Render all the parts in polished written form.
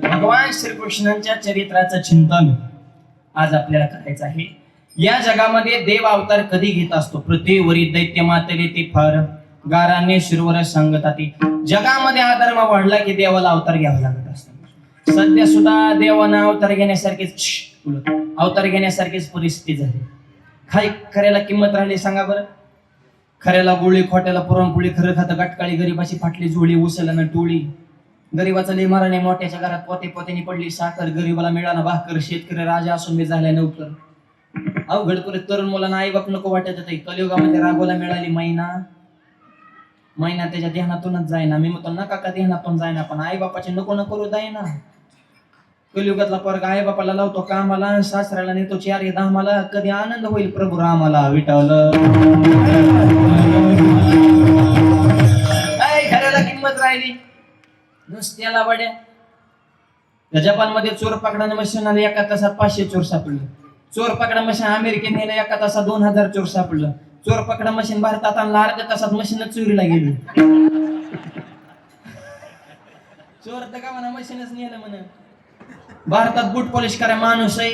भगवान श्रीकृष्णांच्या चरित्राचं चिंतन आज आपल्याला करायचं आहे. या जगामध्ये देव अवतार कधी घेत असतो? पृथ्वीवरी दैत्य मातेले ते फार गाराने शिरवर सांगतात. जगामध्ये अधर्म वाढला की देवाला अवतार घ्यावा लागत असतो. सध्या सुद्धा देवाना अवतार घेण्यासारखीच परिस्थिती झाली. काय खऱ्याला किंमत राहिली सांगा बरं? खऱ्याला गोळी, खोट्याला पुरणपोळी, खरं खातं गाटकाळी, गरीबाची फाटली जोडी, उचलना टोळी. गरीबाचा लय माराने, मोठ्याच्या घरात पोते पोत्याने पडली साखर, गरीबाला मिळाला भाकर, शेतकरी राजा असून मी झालाय नौकर. अवघड परत तरुण मुलांना आई बाप नको वाटत होते. कलियुगामध्ये राघोला मिळाली मैना त्याच्या ध्यानातूनच जाईना. मी म्हणतो नका का ध्यानातून जाईना, पण आई बापाचे नको नको करू जाईना. कलियुगातला पोरगा आई बापाला लावतो कामाला, सासऱ्याला नेतो 4 धामाला. कधी आनंद होईल प्रभू रामाला विठवल. घराला किंमत राहिली नुसत्याला बड्या. जपानमध्ये चोर पकडा मशीन आले, एका तासात 500 चोर सापडले. चोर पकडा मशीन अमेरिकेत नेलं, एका तासात 2000 चोर सापडलं. चोर पकडा मशीन भारतात आणला, अर्ध्या तासात मशीनच चोरीला गेली. चोर तर का म्हणा मशीनच नेलं म्हणा. भारतात बूट पॉलिश करा माणूस आहे.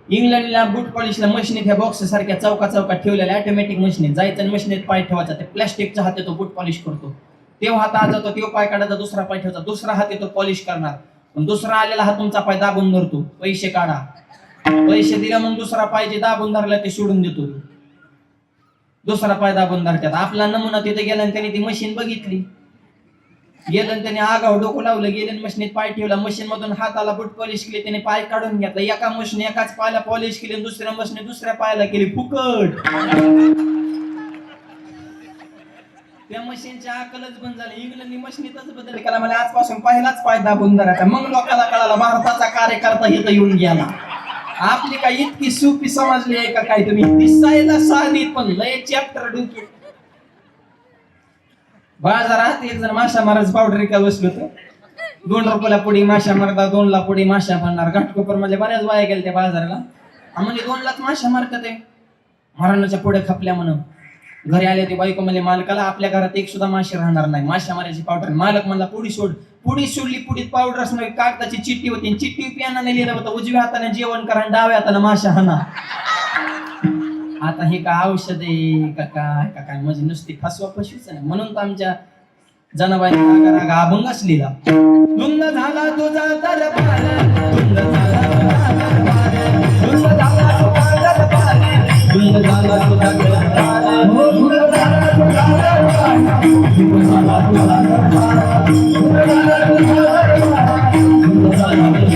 इंग्लंडला बूट पॉलिशला मशीनीत ह्या बॉक्स सारख्या चौकात ठेवलेल्या ऑटोमॅटिक मशीनीत जायचं, मशीनीत पाय ठेवायचा. ते प्लॅस्टिकच्या हात येतो बूट पॉलिश करतो. तेव्हा हात आज जातो, तेव्हा पाय काढायचा, दुसरा पाय ठेवायचा, दुसरा हात येतो पॉलिश करणार. पण दुसरा आलेला हात तुमचा पाय दाबून धरतो. पैसे काढा. पैसे दिला मग दुसरा पाय जे दाबून धरला ते सोडून देतो. दुसरा पाय दाबून धरतात. आपला नमुना तिथे गेला आणि त्याने ती मशीन बघितली. गेलं त्याने आगाव डोकं लावलं, गेलं मशीनीत पाय ठेवला. मशीन मधून हाताला बूट पॉलिश केली, त्याने पाय काढून घेतला. एका मशीन एकाच पायाला पॉलिश केली, दुसऱ्या मशीन दुसऱ्या पायाला केली फुकट. त्या मशीनच्या अकलच बंद झाली. इंग्लंडनी मशीनीतच बदल केला. मला आजपासून पहिलाच पाय दाबून धरायचा. मग लोकांना कळाला भारताचा कार्यकर्ता इथं येऊन गेला. आपली काय इतकी सोपी समजली आहे का काय तुम्ही? दिसायला साधी पण लय चॅप्टर डोके. बाजारात एक जण माशा मारायचं पावडर विकायला बसलो होतो. 2 रुपयाला पुडी माशा मारता, 2 ला पुडी माशा मारणार. घाटकोपर मध्ये बऱ्याच बाया गेल्या त्या बाजाराला. म्हणजे 2 लाच माशा मारतात ते. हरणाच्या पुढे खपल्या म्हणून घरी आले ते बायको म्हणले मालकाला आपल्या घरात एक सुद्धा माशी राहणार नाही, माशा मारायची पावडर. मालक म्हणला पुडी सोड. पुडी सोडली. पुडीत पावडर असणार, कागदाची चिठ्ठी होती. चिठ्ठी पियानाने लिहिलं होतं उजव्या हाताने जेवण करा, डाव्या हाताने माशा हाना. आता हे का औषध आहे का काय म्हणजे नुसती फसवा फसवीच नाही. म्हणून तर आमच्या जनाबाईने रागा अभंगच लिहिला. धुंद झाला तुझा दरबार, धुंद झाला तुझा दरबार, धुंद झाला तुझा दरबार, धुंद झाला तुझा दरबार, धुंद झाला तुझा दरबार, धुंद झाला तुझा दरबार, धुंद झाला तुझा दरबार, धुंद झाला तुझा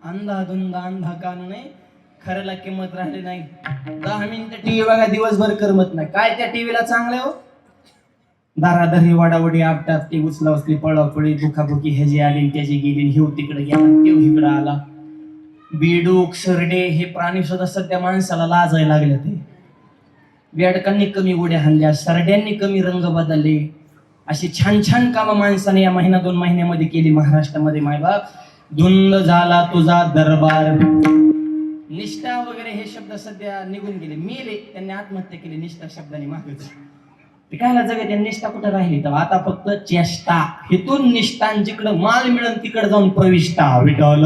अंधाधुंद अंधा कानून आहे. खऱ्याला किंमत राहिली नाही. 10 मिनिटं टीव्ही बघा, दिवसभर करमत नाही. काय त्या टीव्हीला चांगलं हो? दारादारी वाडावडी आपटात ती उचला उचली पळापळी दुखाबुकी ह्याची आली आणि त्याची गेली हिव तिकडे गेला तेव इकडं आला. बेडूक सरडे हे प्राणी सुद्धा सध्या माणसाला लाजायला लागले. ते बेडकांनी कमी उड्या हाणल्या, सरड्यांनी कमी रंग बदलले. अशी छान छान कामं माणसाने या महिना 2 महिन्यामध्ये केली महाराष्ट्रामध्ये. मायबाप धुंद झाला तुझा दरबार. निष्ठा वगैरे हे शब्द सध्या निघून गेले, मेले. त्यांनी आत्महत्या केली निष्ठा शब्दाने मागच. ते कायला जगत निष्ठा कुठं राहिली तर आता फक्त चेष्टा. हिथून निष्ठा जिकडं माल मिळून तिकडे जाऊन प्रविष्टा. विठ्ठल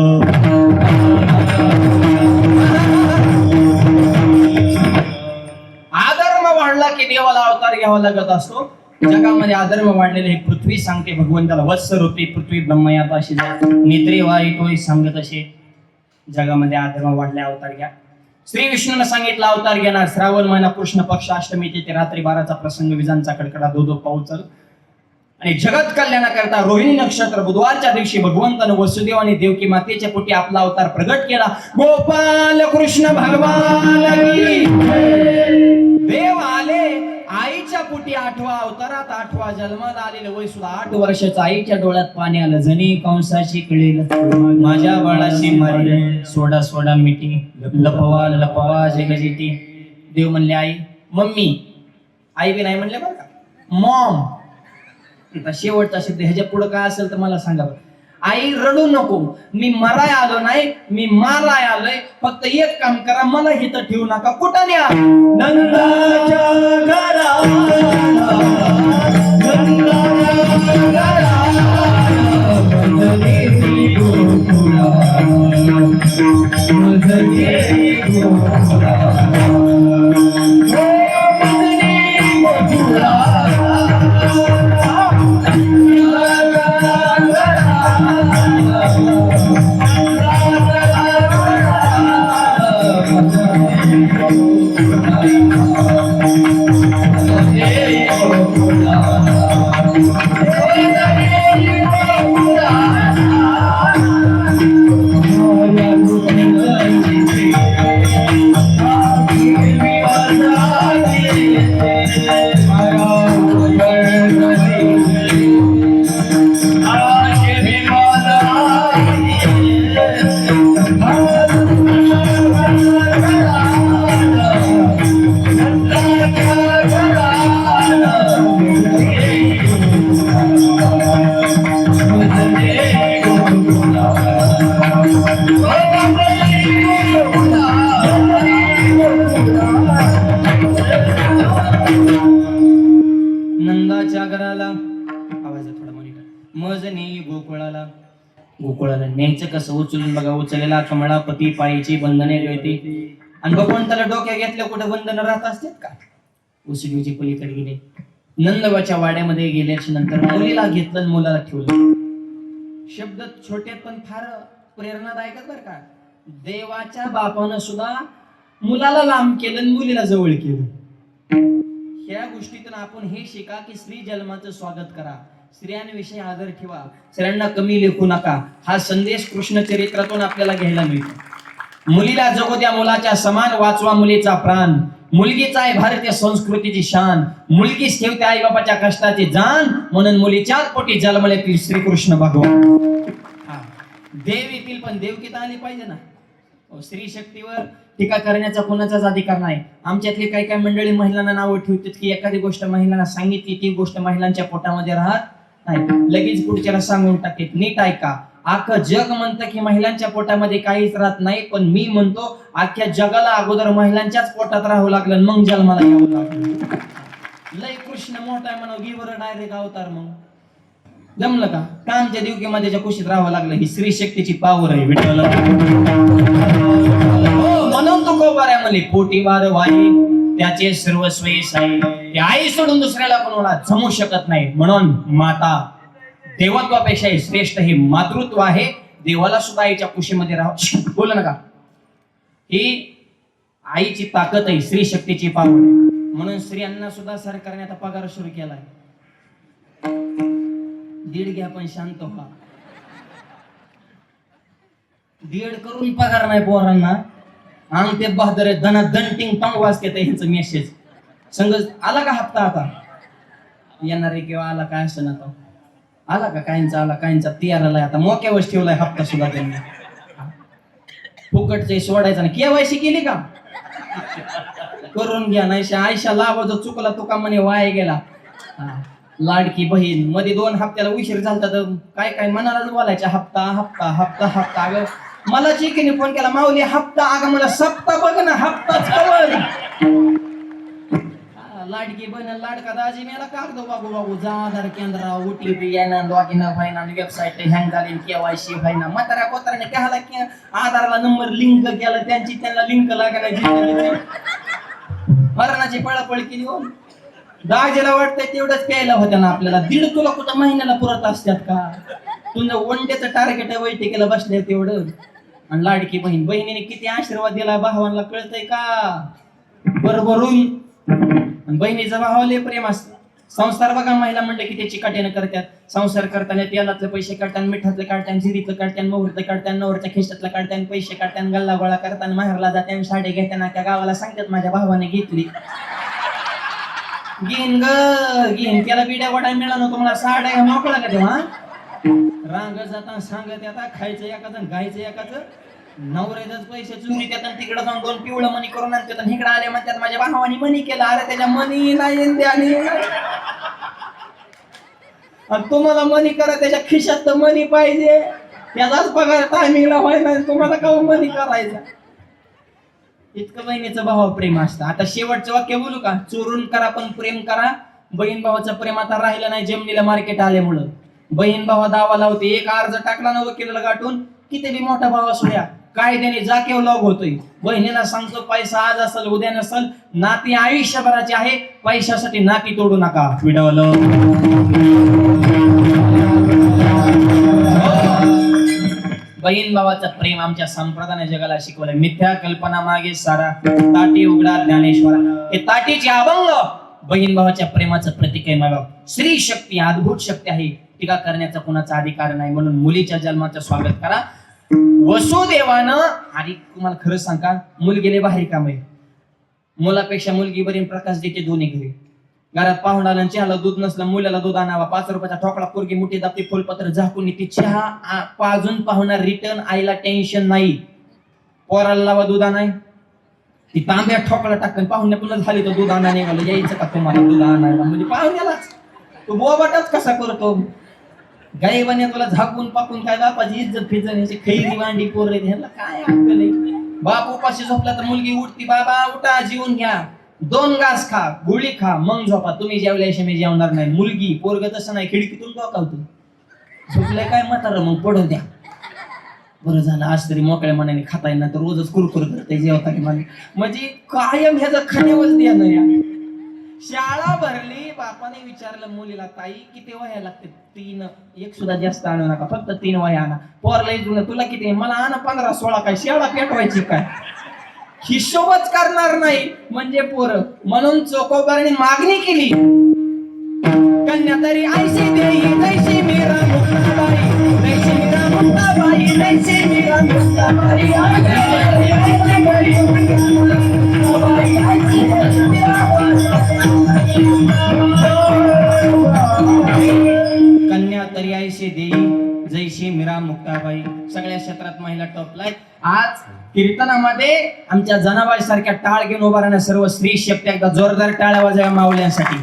आधर्म वाढला की देवाला अवतार घ्यावा लागत असतो. जगामध्ये आधर्म वाढलेले हे पृथ्वी सांगते भगवंताला वत्स रूपी पृथ्वी ब्रह्मयात अशी नेत्री वाईटोय सांगत असे. जगामध्ये आधर्म वाढले अवतार घ्या. श्री विष्णूने सांगितलं अवतार घेणार. श्रावण महिना कृष्ण पक्ष अष्टमी ते रात्री 12चा प्रसंग. विजांचा कडकडा दो पाऊस चालू. आणि जगत कल्याणाकरता रोहिणी नक्षत्र बुधवारच्या दिवशी भगवंतानं वसुदेव आणि देवकी मातेच्या पोटी आपला अवतार प्रगट केला. गोपाल कृष्ण भगवान की देव आले आईच्या पोटी 8वा अवतारात 8वा जन्माला आलेलं वय सुद्धा 8 वर्षाचं. आईच्या डोळ्यात पाणी आलं. जणी कंसाची कळेल माझ्या बाळाची मारी सोडा सोडा मिठी लपवा लपवा जगजिती. देव म्हणले आई मम्मी. आई बी नाही म्हणले बरं का, मॉम. आता शेवटचा शब्द ह्याच्या पुढे काय असेल तर मला सांगा. आई रडू नको, मी मराय आलो नाही, मी माराय आलोय. फक्त एक काम करा, मला इथं ठेवू नका. कुठं न्या? नंदाच्या घराला, गोकुळाला न्यायचं कसं? उचलून बघा. उचलेला कमळा पती पायीची बंधने गळती. आणि भगवंताला डोक्या घेतल्या कुठे बंधन राहत असतात का? उसडीची पलीकडे गेले. नंदवाच्या वाड्यामध्ये गेल्याच्या नंतर मुलीला घेतलं, मुलाला ठेवलं. शब्द छोटे पण फार प्रेरणादायक बर का. देवाच्या बापानं सुद्धा मुलाला लांब केलं, मुलीला जवळ केलं. ह्या गोष्टीतून आपण हे शिका की स्त्री जन्माचं स्वागत करा, स्त्रियांविषयी आदर ठेवा, स्त्रियांना कमी लेखू नका. हा संदेश कृष्ण चरित्रातून आपल्याला घ्यायला मिळतो. मुलीला जगू द्या मुलाच्या समान, वाचवा मुलीचा प्राण. मुलगीच आहे भारतीय संस्कृतीची शान. मुलगीच ठेवते आई बाबाच्या कष्टाची जाण. म्हणून मुलीच्याच पोटी जन्मले श्रीकृष्ण भगवान. देव येतील पण देवकीत आली पाहिजे ना. स्त्री शक्तीवर टीका करण्याचा कोणाचाच अधिकार नाही. आमच्यातली काही काही मंडळी महिलांना नावं ठेवतात की एखादी गोष्ट महिलांना सांगितली ती गोष्ट महिलांच्या पोटामध्ये राहत नाही, लगेच पुढच्याला सांगून टाकतात. नीट ऐका. अख्खं जग म्हणतं की महिलांच्या पोटामध्ये काहीच राहत नाही, पण मी म्हणतो अख्ख्या जगाला अगोदर महिलांच्याच पोटात राहावं लागलं, मग जन्माला यावं लागलं. लय कृष्ण मोठा म्हणा गिवर डायरेक्ट अवतार. मग जमलं का? कामच्या दिवकीमध्ये कुशीत राहावं लागलं. ही स्त्री शक्तीची पावर आहे. विठ्ठल म्हणून तो कोबाऱ्या म्हणले पोटी वार वाई त्याचे सर्वस्वी साई. आई सोडून दुसऱ्याला कोणाला जमू शकत नाही. म्हणून माता देवत्वापेक्षा श्रेष्ठ हे मातृत्व आहे. देवाला सुद्धा आईच्या कुशीमध्ये राहावं. बोला नका. ही आईची ताकद आहे, स्त्री शक्तीची पावर आहे. म्हणून स्त्रियांना सुद्धा सरकारने आता पगार सुरू केलाय. 1.5 घ्या पण शांत व्हा. 1.5 करून पगार नाही पोरांना. अंग ते बहादर धना दंटिंग टंग वाजते यांचं मेसेज. संघ आला का हप्ता? आता येणारे किंवा आला काय असं ना तो आला का काहींचा आला काहींचा 13ला आता मोक्यावर ठेवलाय हप्ता सुद्धा त्यांनी फुकटचे सोडायचा ना केवायसी केली का करून घ्या नाही आयशा लावा जो चुकला तुका म्हणे वाया गेला लाडकी बहीण मध्ये 2 हप्त्याला उशीर झालता तर काय काय मनालाच बोलायच्या हप्ता हप्ता हप्ता हप्ता अगं मला चिकीने फोन केला माऊली हप्ता अगं मला सप्ता बघ ना हप्ताच कवर लाडकी बहीण लाडका दाजी मेला कागद बागू जा आधार केंद्र ओटीपी येणार लॉग इन व्हायना वेबसाईट हँग झाली केवायसी व्हायना म्हाताऱ्या कोताऱ्याने कहाला की आधारला नंबर लिंक केला त्यांना लिंक लागायला मरणाची पळापळ केली हो दाजीला वाटतंय तेवढंच प्यायला होत्या ना आपल्याला 1.5 तुला कुठं महिन्याला पुरत असतात का तुझं वनडेचं टार्गेट वैटिकेला बसले तेवढं आणि लाडकी बहिणीने किती आशीर्वाद दिला भावांना कळतंय का बरोबरून बहिणीचं भावाला प्रेम असतं संसार बघा महिला म्हणलं की त्याची काट्यानं करतात संसार करताना तेलातले पैसे काढताना मिठातले काढताना जिरीतलं काढताना मोहरीतलं काढताना नवरच्या खिशातलं काढताना पैसे काढताना गल्ला गोळा करताना माहेरला जाताना साडे घेताना त्या गावाला सांगतात माझ्या भावाने घेतली घेईन घेईन त्याला बिड्या वडा मिळाला तुम्हाला साड्या मोकळा का तेव्हा रांग जाताना सांगत आता खायचं एकाच गायचं एकाच नवऱ्याच पैसे चोरी देतात तिकडे जाऊन 2 पिवळं मनी करून आणतात इकडे आले म्हणतात माझ्या भावानी मनी केला अरे त्याच्या मनी नाही आणि तुम्हाला मनी करा त्याच्या खिशात तर मनी पाहिजे त्याचाच पगार टायमिंगला व्हायला तुम्हाला का मनी करायचा इतकं बहिणीचं भावा प्रेम असतं आता शेवटचं वाक्य बोलू का चोरून करा पण प्रेम करा बहीण भावाचं प्रेम आता राहिलं नाही जमिनीला मार्केट आल्यामुळं बहीण भावा दावा लावते एक अर्ज टाकला ना वकिलाला गाठून किती बी मोठा भाव असू द्या कायद्याने जाकेव लॉग होतोय बहिणीला सांगतो पैसा आज असेल उद्या नसेल नाती आयुष्यभराची आहे पैशासाठी नाती तोडू नका विडवलं बहीण भावाचं प्रेम आमच्या संप्रदाय जगाला शिकवलंय मिथ्या कल्पना मागे सारा ताटी उघडा ज्ञानेश्वरा हे ताटीचे अभंग बहीण भावाच्या प्रेमाचं प्रतीक आहे मागा स्त्री शक्ती अद्भुत शक्ती आहे टीका करण्याचा कुणाचा अधिकार नाही म्हणून मुलीच्या जन्माचं स्वागत करा वसुदेवानं आणि तुम्हाला खरं सांगा मुलगीले बाहेर काम आहे मुलापेक्षा मुलगी बरी प्रकाश देते दोन्ही घरी घरात पाहुणाला चहाला दूध नसलं मुलाला दूध आणावा 5 रुपयाचा ठोकळा पोरगी मुठी दाबते फुलपत्र झाकून ती चहा पाजून पाहुणार रिटर्न आईला टेन्शन नाही पोराला लावा दूध आणाय ती तांब्या ठोकळा टाकून पाहुण्या पुन्हा झाली तर दूध आणा निघालं यायचं का तुम्हाला दूध आणायला म्हणजे पाहुण्यालाच तो बोबाटाच कसा करतो गाई बन्या तुला झाकून पाकून काय बापाची इज्जत फिजण्याची खैरी मांडी पोर ह्याला काय अक्कल आहे बाप उपाशी झोपला तर मुलगी उठती बाबा उठा जेवून घ्या 2 घास खा गोळी खा मग झोपा तुम्ही जेवल्याशिवाय मी जेवणार नाही मुलगी पोरग तसं नाही खिडकीतून डोकावतो झोपलंय काय म्हातारं मग पडू द्या बरं झालं आज तरी मोकळ्या मनाने खाता येईल ना तर रोजच कुरकुर करते जेवता की म्हणजे कायम ह्याचं खाण्यावर द्यानं या शाळा भरली बापाने विचारलं मुलीला ताई किती वह्या लागते 3 एक सुद्धा जास्त आणू नका फक्त 3 वह्या आणा पोरला जुनं तुला किती मला आणा 15-16 काय शाळा पेटवायची काय हिशोबच करणार नाही म्हणजे पोर म्हणून चोकोबाराने मागणी केली कन्या तरी ऐशी देई जैशी मीरा मुक्ताबाई जैशी मीरा मुक्ताबाई जैशी मीरा मुक्ताबाई कन्या तरी ऐशी देई जैशी मीरा मुक्ताबाई सगळ्या क्षेत्रात महिला टॉपला आज कीर्तनामध्ये आमच्या जनाबाई सारख्या टाळ घेऊन उभा राहण्या सर्व स्त्री शक्ती एकदा जोरदार टाळ्या वाजवा माऊल्यांसाठी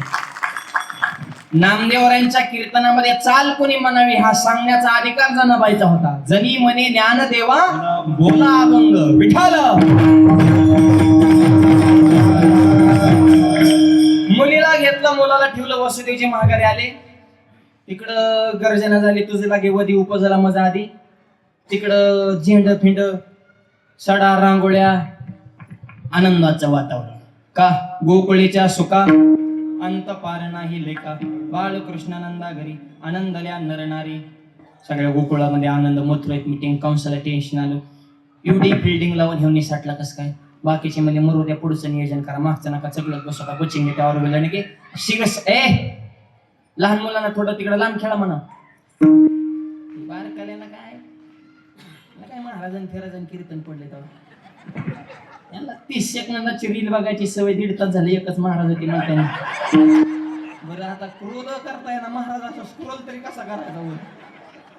नामदेवरांच्या कीर्तनामध्ये चाल कोणी म्हणावी हा सांगण्याचा अधिकार जनाबाईचा होता जनी म्हणे ज्ञानदेवा बोला अभंग विठाल मुलीला घेतलं मुलाला ठेवलं वसुदेवची माघारी आले तिकडं गर्जना झाली तुझे लागे वधी उपजला मजा आधी तिकडं झेंड फिंड सडा रांगोळ्या आनंदाचं वातावरण का गोकुळीच्या सुका अंत पार नाही लेखा बाळकृष्णानंदा घरी आनंदल्या नरनारी सगळ्या गोकुळामध्ये आनंद मथुरेत मीटिंग काउन्सिलला टेन्शन आलं एवढी फिल्डिंग लावून घेऊन साठला कसं काय बाकीचे म्हणजे मरू द्या पुढचं नियोजन करा मागचं नका सगळं बसू का कोचिंग त्यावर गेलं की शिकस लहान मुलांना थोडं तिकडं लांब खेळा म्हणा बारकाल्याला काय महाराजन फेराजन कीर्तन पडले तेव्हा याला 30 सेकंदाची रील बघायची सवय 1.5 तास झाली एकच महाराज होती म्हणताना बरं आता क्रोध करताय ना महाराज, असं स्क्रोल तरी कसा करायचा वर?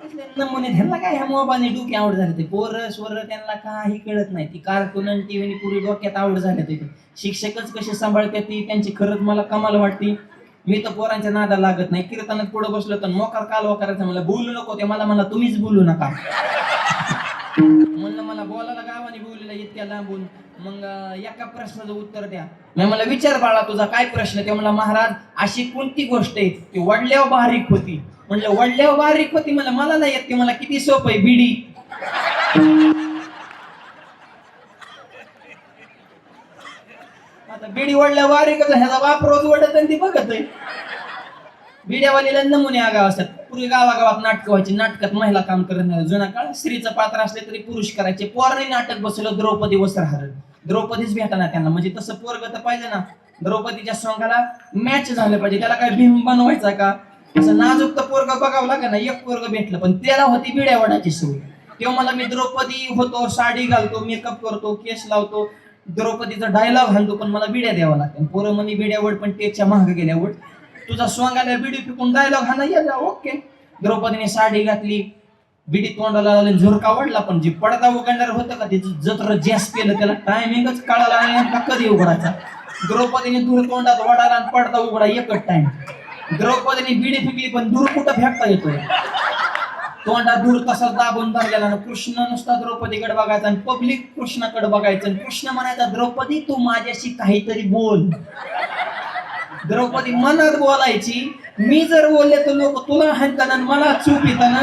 असले नमुने त्यांना काय ह्या मोबाईलने डोकी आवड झाले ते पोरं स्वर त्यांना काही कळत नाही. ती कार्टून आणि टीव्ही पूर्वी डोक्यात आवड झाले ते शिक्षकच कसे सांभाळतात ती त्यांची खरंच मला कमाल वाटते. मी तर पोरांच्या नादाला लागत नाही. कीर्तनात पुढे बसलो तर मोकार कालवा करायचा, मला बोलू नको ते मला तुम्हीच बोलू नका म्हणलं. मला बोलायला गावाने बोललेला इतक्या लांबून. मग एका प्रश्नाचं उत्तर द्या. मला विचार बाळा तुझा काय प्रश्न? ते मला महाराज अशी कोणती गोष्ट आहे ती वडल्यावर बारीक होती? म्हणलं वडल्यावर बारीक होती? मला नाही येत. ते मला किती सोपं आहे, बिडी. आता बिडी वडल्यावर बारीकच, ह्याचा बाप रोज वडत आणि ती बघत आहे. बिड्यावालीला नमुने आगाव असतात. पूर्वी गावागावात नाटक व्हायची, नाटकात महिला काम करत नाही. जुना काळ स्त्रीचं पात्र असले तरी पुरुष करायचे. पोराने नाटक बसवलं द्रौपदी वस्त्रहार, द्रौपदीच भेटाना त्यांना. म्हणजे तसं पोरग तर पाहिजे ना, द्रौपदीच्या सोंगाला मॅच झालं पाहिजे. त्याला काय भीम बनवायचा का? असं नाजूक तर पोरग बघावं लागेल ना. एक पोरग भेटलं पण त्याला होती बिड्या वडाची सवय. तेव्हा मला मी द्रौपदी होतो, साडी घालतो, मेकअप करतो, केस लावतो, द्रौपदीचा डायलॉग घालतो, पण मला बिड्या द्यावा लागतात. पोरं म्हणे बिड्या वड, पण त्याच्या महाग गेल्या वड. तुझा सोंगाला बिडी पिकून डायलॉग हा नाही जा. ओके. द्रौपदीने साडी घातली, बिडी तोंडाला लावली, झुरका वडला, पण जी पडदा उघडणार होतं का ते जत्र जास्त केलं, त्याला टायमिंगच कळाला नाही कधी उघडायचा. द्रौपदीने दूर तोंडात वडाला आणि पडदा उघडा एकच टाइम. द्रौपदीने बिडी फिकली पण दूर कुठं फेकता येतोय? तोंडात दूर तसाच दाबून धरलेला ना. कृष्ण नुसता द्रौपदीकडे बघायचा आणि पब्लिक कृष्णाकडे बघायचं. कृष्ण म्हणायचा द्रौपदी तू माझ्याशी काहीतरी बोल. द्रौपदी मनात बोलायची, मी जर बोलले तर लोक तुला हाणताना मला चूप येताना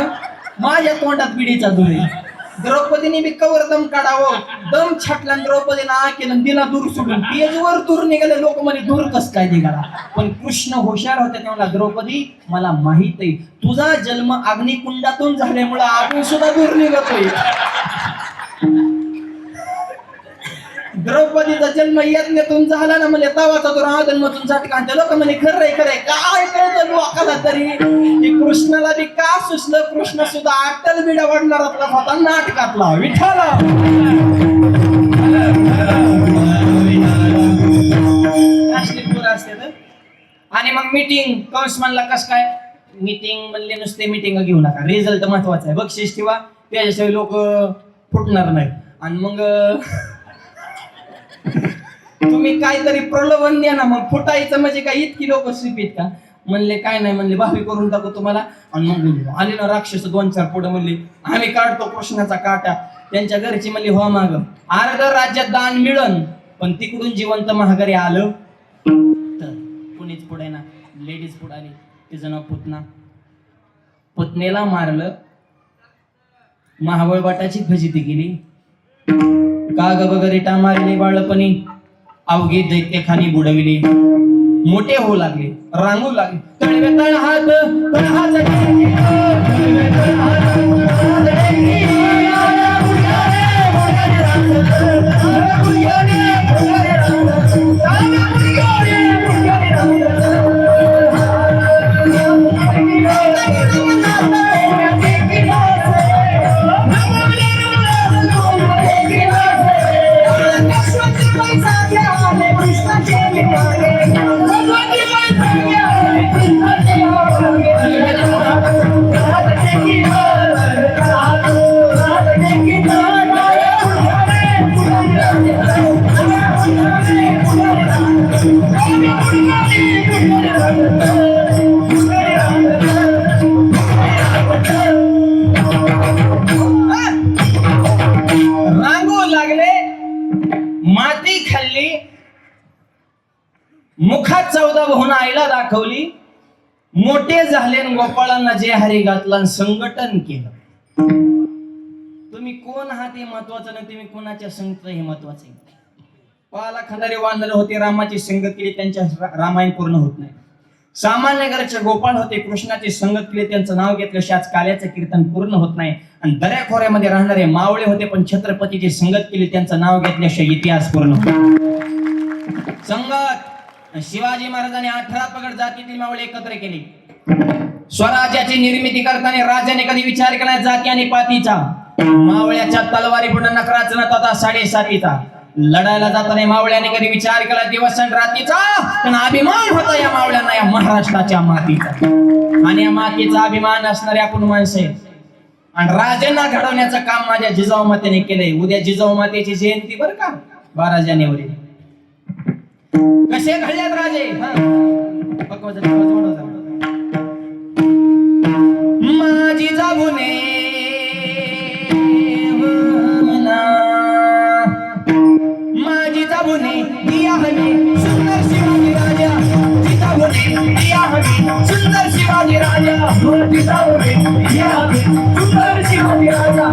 माझ्या तोंडात बिडीचा धूर आहे. द्रौपदीने बी कवर दम काढावं, दम छाटला द्रौपदीनं आ केलं, दिला दूर सोडून. तेजवर दूर निघाले लोक म्हणे दूर कस काय निघाला? पण कृष्ण हुशार होते. तेव्हा द्रौपदी मला माहित आहे तुझा जन्म अग्निकुंडातून झाल्यामुळे अजून सुद्धा दूर निघतोय. द्रौपदीचा जन्म यज्ञातून झाला ना, म्हणजे तवाचा तो राजन्मातून झटका. लोक म्हणे खरंय काय कळतं लोकाला तरी. कृष्णाला बी का सुचलं? कृष्ण सुद्धा अट्टल बिड्या वाढणारा होता नाटकातला विठाला. असली पोरं असते. आणि मग मीटिंग कंस म्हणला कस काय मीटिंग म्हणले? नुसते मीटिंग घेऊ नका, रिझल्ट महत्वाचा आहे. बक्षीस ठेवा, त्याच्याशिवाय लोक फुटणार नाही. आणि मग तुम्ही काहीतरी प्रलोभन द्या ना. मग फुटायचं म्हणजे काय इतकी लोक शिपित का? म्हणले काय नाही, म्हणले भावी करून टाकू तुम्हाला. आणि मग आले ना राक्षस 2-4 पुढे, म्हणले आम्ही काढतो कृष्णाचा काटा. त्यांच्या घरची म्हणली हो माग अर्ध राज्यात दान मिळन, पण तिकडून जिवंत महागारी आलं तर. कुणीच पुढे ना, लेडीज पुढे आली. तिचं नाव पुतना. पुतनेला मारलं, महाबळ बाटाची फजिती केली. काग बगरिटा मारले बाळपणी, अवघे दैत्यखानी बुडविले. मोठे होऊ लागले, रांगू लागले. तळवे तळ हात मुखात 14 बहुना आईला दाखवली. मोठे झाले गोपाळांना जे हरी घातला, संघटन केलं. तुम्ही कोण आहात हे महत्वाचं नाही, तुम्ही कोणाच्या संगत हे महत्वाचं आहे. पाला खंडारी वानर होते, रामाची संगत केली, त्यांच्या रामायण पूर्ण होत नाही. सामान्य घरचे गोपाळ होते, कृष्णाची संगत केली, त्यांचं नाव घेतल्याशिवाय काल्याचं कीर्तन पूर्ण होत नाही. आणि दऱ्याखोऱ्यामध्ये राहणारे मावळे होते, पण छत्रपतीची संगत केली, त्यांचं नाव घेतल्याशिवाय इतिहास पूर्ण होतो. संगत शिवाजी महाराजांनी 18 पगड जातीतील मावळे एकत्र केली. स्वराज्याची निर्मिती करताना राजाने कधी विचार केला जाती आणि पातीचा? मावळ्याच्या तलवारी पुढे नकराच नव्हता 7.5. लढायला जाताना मावळ्याने कधी विचार केला दिवस आणि रात्रीचा, पण अभिमान होता या मावळ्यांना या महाराष्ट्राच्या मातीचा. आणि या मातीचा अभिमान असणारे आपण माणसं आहे. आणि राजांना घडवण्याचं काम माझ्या जिजाऊ मातेने केलंय. उद्या जिजाऊ मातेची जयंती बरं का, 12 जानेवारी. कसे घडल्यात राजे? माझी जाऊने माझी जाऊने दिया हमें सुंदर शिवाजी राजा. जिजाऊने दिया हमें सुंदर शिवाजी राजा. जिजाऊने दिया हमें सुंदर शिवाजी राजा.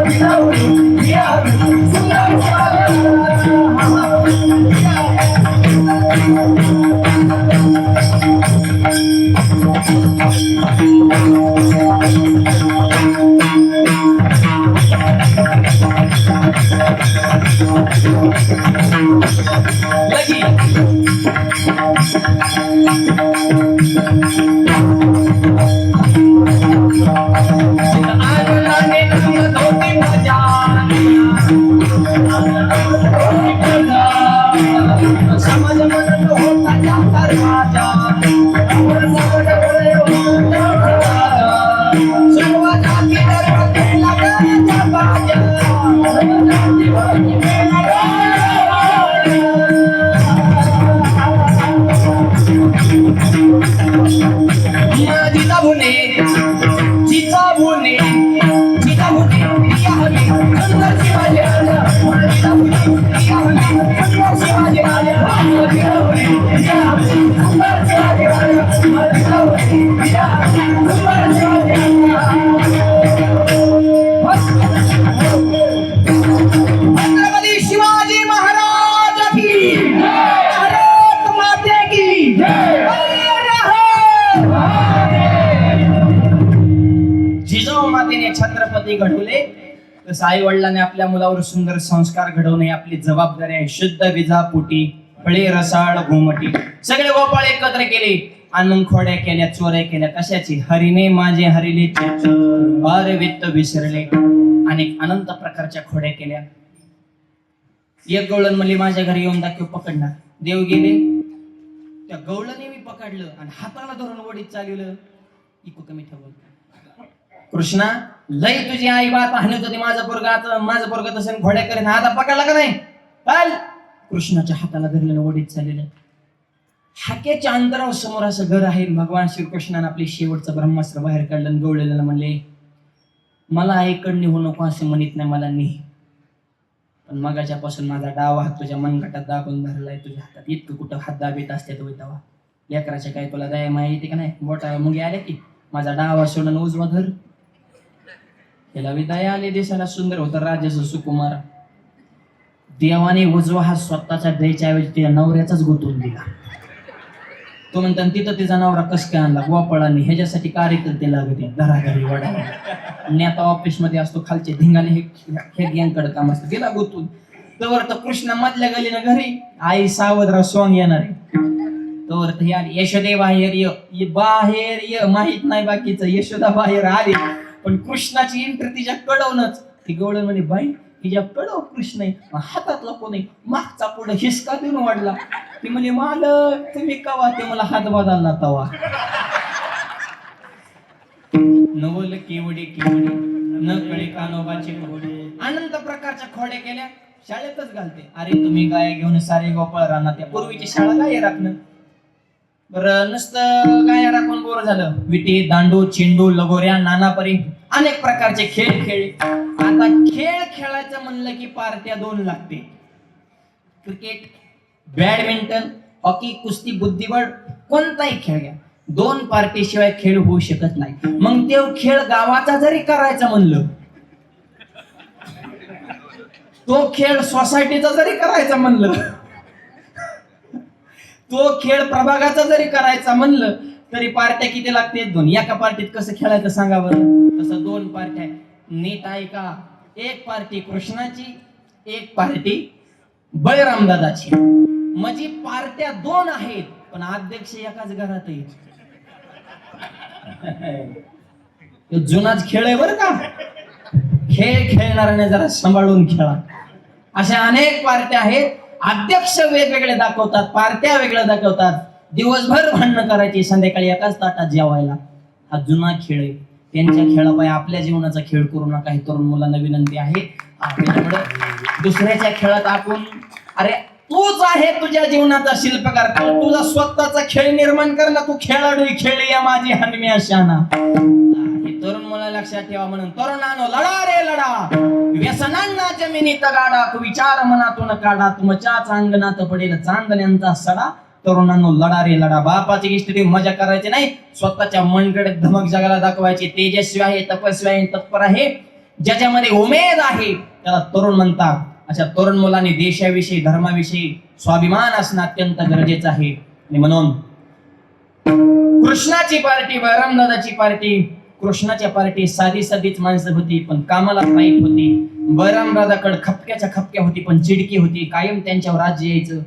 जिजाऊने दिया हमें सुंदर शिवाजी छत्रपती घडवले. तसं आई वडिलांनी आपल्या मुलावर सुंदर संस्कार घडवणे आपली जबाबदारी आहे. शुद्ध विजा पोटी फळे रसाळ घुमटी सगळे गोपाळ एकत्र केले आणि मग खोड्या केल्या, चोऱ्या केल्या. कशाची? हरिने माझे हरिले बार वित्त विसरले. आणि अनंत प्रकारच्या खोड्या केल्या. एक गवळण म्हणली माझ्या घरी येऊन दाखव पकडणार. देव गेले, त्या गवळणी मी पकडलं आणि हाताला धरून वडीत चालवलं. इको कमी ठेवलं. कृष्णा लय तुझी आई बात हाणत होती माझं पोरग तसं घोड्या करेन. आता पकडला का नाही? चाल. कृष्णाच्या हाताला धरलेलं वडीत चाललेलं. हाकेच्या अंतरावर समोर असं घर आहे. भगवान श्रीकृष्णाने आपले शेवटचं ब्रह्मास्त्र बाहेर काढलं. गवळलेलं म्हणले मला आईकडे निघू नको असं म्हणत नाही, मला नाही. पण मगाच्या पासून माझा डावा हात तुझ्या मनगटात दाबून धरलाय. तुझ्या हातात इतकं कुठं हात दाबीत असते तो तेव्हा लेकराच्या काय तुला दया माहिती का नाही? बोटा मुगे आले की माझा डावा सोडून उजवा धर. त्याला दया आले. देशाला सुंदर होतं राजाचं सुकुमार. देवाने उजवा हा स्वतःच्या द्यायच्या ऐवजी तिच्या नवऱ्याचाच गुंतवून दिला. तो म्हणतात तिथं तिचा नवरा कस काय आणला? गोपाळांनी. ह्याच्यासाठी कार्यकर्ते लागते घराघरी वडाला. नेता ऑफिस मध्ये असतो, खालचे धिंगाले हे गँगकडे काम असतं, तिला गुंतवून. तवर तर कृष्ण मधल्या गलीनं घरी. आई सावधराव सॉंग येणार आहे. तवर तर आली यशोदे बाहेर ये, बाहेर ये. माहित नाही बाकीचं. यशोदा बाहेर आली पण कृष्णाची एंट्री तिच्या कडवनच. ती गवळण म्हणे बाई तिच्या कडव कृष्ण आहे, हातातला कोण आहे? मागचा पुढे हिसका देऊन वाढला. ती म्हणे मालक तुम्ही कवा? ते मला हात बदलला तवा. नवल केवडी केवडी न कळे कानोबाची कोडी. अनंत प्रकारच्या खोड्या केल्या. शाळेतच घालते. अरे तुम्ही गाय घेऊन सारे गोपाळ राहणार. त्या पूर्वीची शाळा गाय राखणं. बरं नुसतं गाया राखून बोर झालं. विटी दांडू चेंडू लगोऱ्या नानापरी अनेक प्रकारचे खेळ खेळले. आता खेळ खेळायचं म्हणलं की पार्ट्या 2 लागते. क्रिकेट, बॅडमिंटन, हॉकी, कुस्ती, बुद्धिबळ कोणताही खेळ घ्या, 2 पार्टी शिवाय खेळ होऊ शकत नाही. मग ते खेळ गावाचा जरी करायचा म्हणलं, तो खेळ सोसायटीचा जरी करायचा म्हणलं, तो खेळ प्रभागाचा जरी करायचा म्हणलं तरी पार्ट्या किती लागते? 2. एका पार्टीत कसं खेळायचं सांगा बरं? तसं 2 पार्ट्या. नीट आहे का? एक पार्टी कृष्णाची, एक पार्टी बळराम दादाची. म्हणजे पार्ट्या 2 आहेत पण अध्यक्ष एकाच घरात आहे. जुनाच खेळ आहे बरं का. खेळ खेळणाऱ्याने जरा सांभाळून खेळा. अशा अनेक पार्ट्या आहेत. अध्यक्ष वेगवेगळे दाखवतात, पार्ट्या वेगळ्या दाखवतात. दिवसभर भांडणं करायची, संध्याकाळी एकाच ताटात जेवायला. हा जुना खेळ आहे. त्यांच्या खेळापायी आपल्या जीवनाचा खेळ करू नका, ही तरुण मुलांना विनंती आहे. त्याच्यामुळे दुसऱ्याच्या खेळात आपण, अरे तूच आहे तुझ्या जीवनाचा शिल्पकार, तू तुझा स्वतःचा खेळ निर्माण कर ना. तू खेळाडू खेळ या माझी हनम्या शाना. हे तरुण मुला लक्षात ठेवा. म्हणून तरुणांनो लढा रे लढा, व्यसनांना जमिनीत गाडा, तू विचार मनातून काढा, तुमच्याच अंगणात पडेल चांदण्यांचा सडा. तरुणांनो लढा रे लढा. बापाची इष्टदेव मजा करायची नाही, स्वतःच्या मनकडे धमक जगाला दाखवायची. तेजस्वी आहे, तपस्वी आहे, तत्पर आहे, ज्याच्यामध्ये उमेद आहे त्याला तरुण म्हणतात. अशा तरुण मुलांनी देशाविषयी, धर्माविषयी स्वाभिमान असणं अत्यंत गरजेचं आहे. आणि म्हणून कृष्णाची पार्टी, बळरामदादाची पार्टी, कृष्णाच्या पार्टी साधी साधीच माणसं होती पण कामाला पाईप होती. बळरामदादाकडे खपक्याच्या खपक्या होती पण चिडकी होती. कायम त्यांच्यावर राज्य यायचं.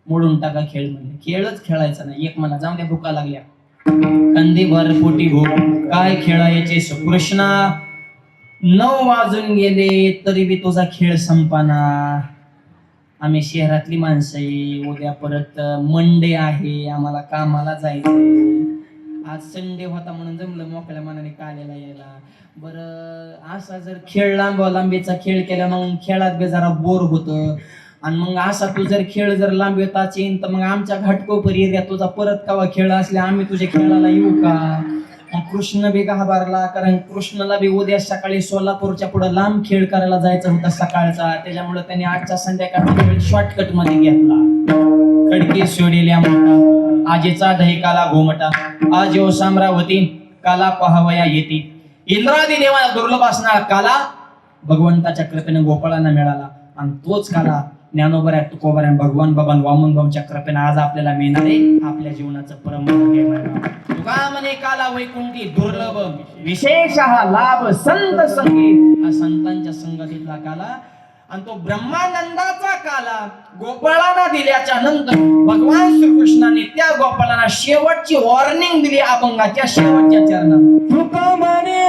मोडून टाका खेळ म्हणले, खेळच खेळायचा नाही. एक म्हणा जाऊन द्या, भुका लागल्या, कंदी भर पोटी भूक, काय खेळायचे कृष्णा. 9 वाजून गेले तरी बी तुझा खेळ संपाना. आम्ही शहरातली माणसं आहे, उद्या परत मंडे आहे, आम्हाला कामाला जायचंय. आज संडे होता म्हणून जमलं मोकळ्या मनाने कालेला यायला. बरं असा जर खेळ लांबीचा खेळ केला मग खेळात बी जरा बोर होतं. आणि मग असा तू जर खेळ जर लांबवत असेल तर मग आमच्या घाटकोपर एरिया तुझा परत कवा खेळ असले आम्ही तुझ्या खेळाला येऊ का. कृष्ण बी घाबरला, कारण कृष्णाला बी उद्या सकाळी सोलापूरच्या पुढे लांब खेळ करायला जायचं होता सकाळचा. त्याच्यामुळे त्यांनी आजच्या संध्याकाळचा शॉर्टकट मध्ये घेतला. खडकी सोडलेल्या मोठा, आजीचा दहिकाला घोमटा, आज यो साम्रावती काला पहावया येते. इंद्रादी देवाला दुर्लभ असणारा काला भगवंताच्या कृपेने गोपाळांना मिळाला. आणि तोच काला ज्ञानोबर आहे, तुकोबर आहे, भगवान बाबा वामन भाऊच्या कृपेने आज आपल्याला मिळणार आहे. आपल्या जीवनाचं परम तुका म्हणे काला वैकुंठी दुर्लभ, विशेष हा लाभ संत संगी. हा संतांच्या संगतीतला काला. आणि तो ब्रह्मानंदाचा काला गोपाळांना दिल्याच्या नंतर भगवान श्रीकृष्णाने त्या गोपाळांना शेवटची वॉर्निंग दिली अभंगाच्या शेवटच्या चरणात. तुका म्हणे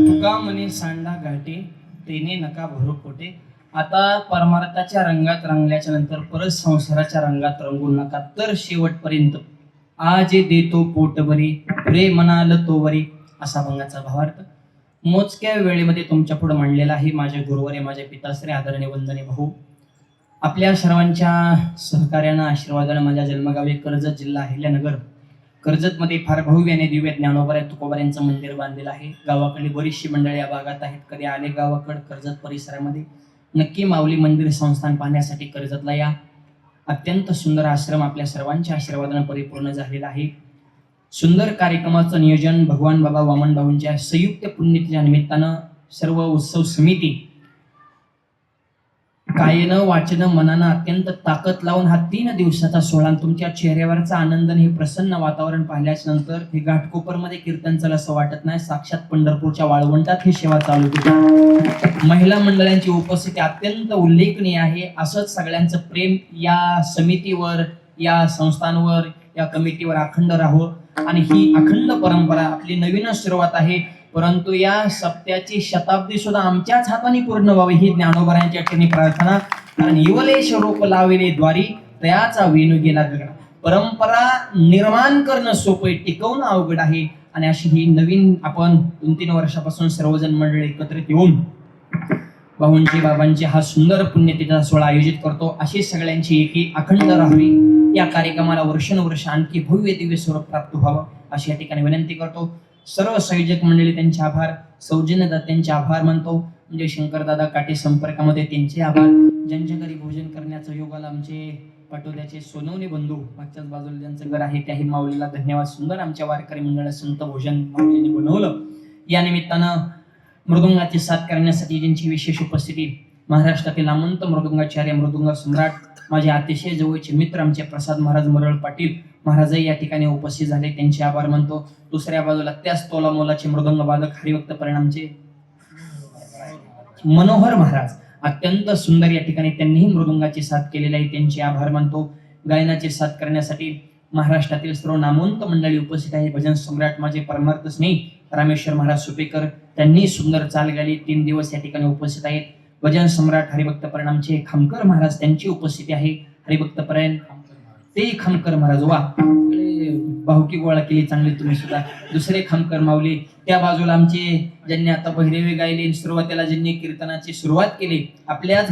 तुका म्हणे सांडा घाटे तेने नका भरू पोटे. आता परमार्थाच्या रंगात रंगल्याच्या नंतर परत संसाराच्या रंगात रंगू नका, तर शेवटपर्यंत आज देतो पोटभरी रे म्हणाल तोवरी, असा भंगाचा भावार्थ मोजक्या वेळेमध्ये तुमच्या पुढे मांडलेला आहे. माझे गुरुवारे, माझे पिताश्री, आदरणीय वंदनीय भाऊ, आपल्या सर्वांच्या सहकार्यानं, आशीर्वादानं माझ्या जन्मगावी कर्जत, जिल्हा अहिल्यानगर, कर्जतमध्ये फार भव्य आणि दिव्य ज्ञानोबा तुकोबा यांचं मंदिर बांधलेलं आहे. गावाकडली बरीचशी मंडळी या भागात आहेत. कधी आले गावाकड कर्जत परिसरामध्ये, नक्की माऊली मंदिर संस्थान पाहण्यासाठी कर्जतला या. अत्यंत सुंदर आश्रम आपल्या सर्वांच्या आशीर्वादानं परिपूर्ण झालेला आहे. सुंदर कार्यक्रमाचं नियोजन भगवान बाबा वामन भाऊंच्या संयुक्त पुण्यतिथीच्या निमित्तानं सर्व उत्सव समिती कायनं वाचनं मनानं अत्यंत ताकद लावून हा 3 दिवसाचा सोहळा, तुमच्या चेहऱ्यावरचा आनंद आणि हे प्रसन्न वातावरण पाहिल्याच्या नंतर हे घाटकोपरमध्ये कीर्तन चाललं असं वाटत नाही. साक्षात पंढरपूरच्या वाळवंटात ही सेवा चालू होती. महिला मंडळांची उपस्थिती अत्यंत उल्लेखनीय आहे. असंच सगळ्यांचं प्रेम या समितीवर, या संस्थांवर, या कमिटीवर अखंड राहो आणि ही अखंड परंपरा आपली नवीनच सुरुवात आहे, परंतु या सप्त्याची शताब्दी सुद्धा आमच्याच हाताने पूर्ण व्हावी ही ज्ञानोबरांच्या ठिकाणी प्रार्थना. कारण युवलेश रूप लाविले द्वारी तयाचा वेणू गेला गगना. परंपरा निर्माण करणं सोपं आहे, टिकवणं अवघड आहे. आणि अशी ही नवीन आपण 2-3 वर्षापासून सर्वजण मंडळी एकत्रित येऊन भाऊंची बाबांची हा सुंदर पुण्यतिथीचा सोहळा आयोजित करतो. अशी सगळ्यांची एकी अखंड राहावी, या कार्यक्रमाला वर्षानुवर्ष आणखी भव्य दिव्य स्वरूप प्राप्त व्हावं अशी या ठिकाणी विनंती करतो. सर्व संयोजक मंडळी त्यांचे आभार, सौजन्यदात्यांचे आभार मानतो. म्हणजे शंकरदादा काटे संपर्कामध्ये त्यांचे आभार. ज्यांच्या घरी भोजन करण्याचं योगाला आमचे पाटोद्याचे सोनवणे बंधू मागच्याच बाजूला ज्यांचं घर आहे त्याही माऊलीला धन्यवाद. सुंदर आमच्या वारकरी मंडळात संत भोजन माऊलीने बनवलं. या निमित्तानं मृदुंगाची साथ करण्यासाठी ज्यांची विशेष उपस्थिती, महाराष्ट्रातील नामवंत मृदुंगाचार्य, मृदुंग सम्राट, माझे अतिशय जवळचे मित्र आमचे प्रसाद महाराज मरळ पाटील महाराजही या ठिकाणी उपस्थित झाले, त्यांचे आभार मानतो. दुसऱ्या बाजूला त्याच तोला मोलाचे मृदंग वादक हरिभक्त परिणामचे मनोहर महाराज, अत्यंत सुंदर या ठिकाणी त्यांनीही मृदुंगाची साथ केलेली आहे, त्यांचे आभार मानतो. गायनाची साथ करण्यासाठी महाराष्ट्रातील सर्व नामवंत मंडळी उपस्थित आहे. भजन सम्राट माझे परमार्थ स्नेही रामेश्वर महाराज सुपेकर, त्यांनी सुंदर चाल गायली, 3 दिवस या ठिकाणी उपस्थित आहेत. भजन सम्राट हरिभक्त परिणामचे खामकर महाराज, त्यांची उपस्थिती आहे. हरिभक्त परायण ते खामकर महाराज, वा भाऊकी गोळा केली चांगली तुम्ही सुद्धा. दुसरे खामकर माऊली, त्या बाजूला आमचे ज्यांनी आता बहिरेवे गायले, सुरुवातीला ज्यांनी कीर्तनाची सुरुवात केली, आपल्याच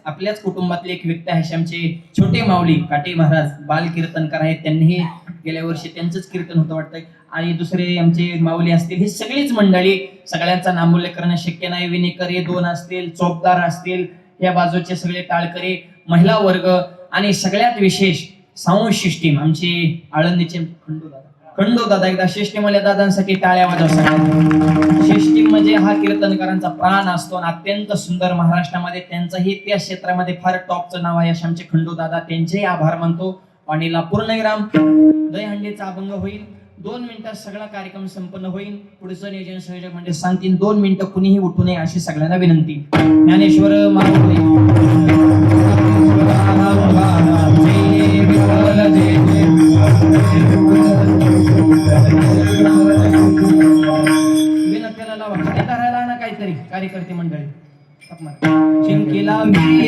आपल्याच कुटुंबातले एक व्यक्ती आहे, आमचे छोटे माऊली काटे महाराज बाल कीर्तनकार आहेत. त्यांनीही गेल्या वर्षी त्यांचंच कीर्तन होतं वाटतंय. आणि दुसरे आमचे माऊली असतील, ही सगळीच मंडळी, सगळ्यांचा नामोल्लेख करणं शक्य नाही. विनेकर हे 2 असतील, चोपदार असतील, या बाजूचे सगळे टाळकरी, महिला वर्ग आणि सगळ्यात विशेष साऊंड सिस्टीम आमची आळंदीचे खंडू दादा. एकदा सिस्टीमवाल्या दादांसाठी टाळ्या वाजवा सगळ्यांना. सिस्टीम म्हणजे हा कीर्तनकारांचा प्राण असतो आणि अत्यंत सुंदर महाराष्ट्रामध्ये त्यांचंही त्या क्षेत्रामध्ये फार टॉपचं नाव आहे. असे आमचे खंडू दादा, त्यांचेही आभार मानतो. वाणीला पूर्णविराम. दहीहंडीचा अभंग होईल. 2 मिनिटात सगळा कार्यक्रम संपन्न होईल. पुढचं नियोजन संयोजक म्हणजे सांगतील. 2 मिनिटं कुणीही उठू नये अशी सगळ्यांना विनंती. ज्ञानेश्वर महाराज विनंतीला लावा. धरायला ना काहीतरी कार्यकर्ते मंडळी चिंकीला आरती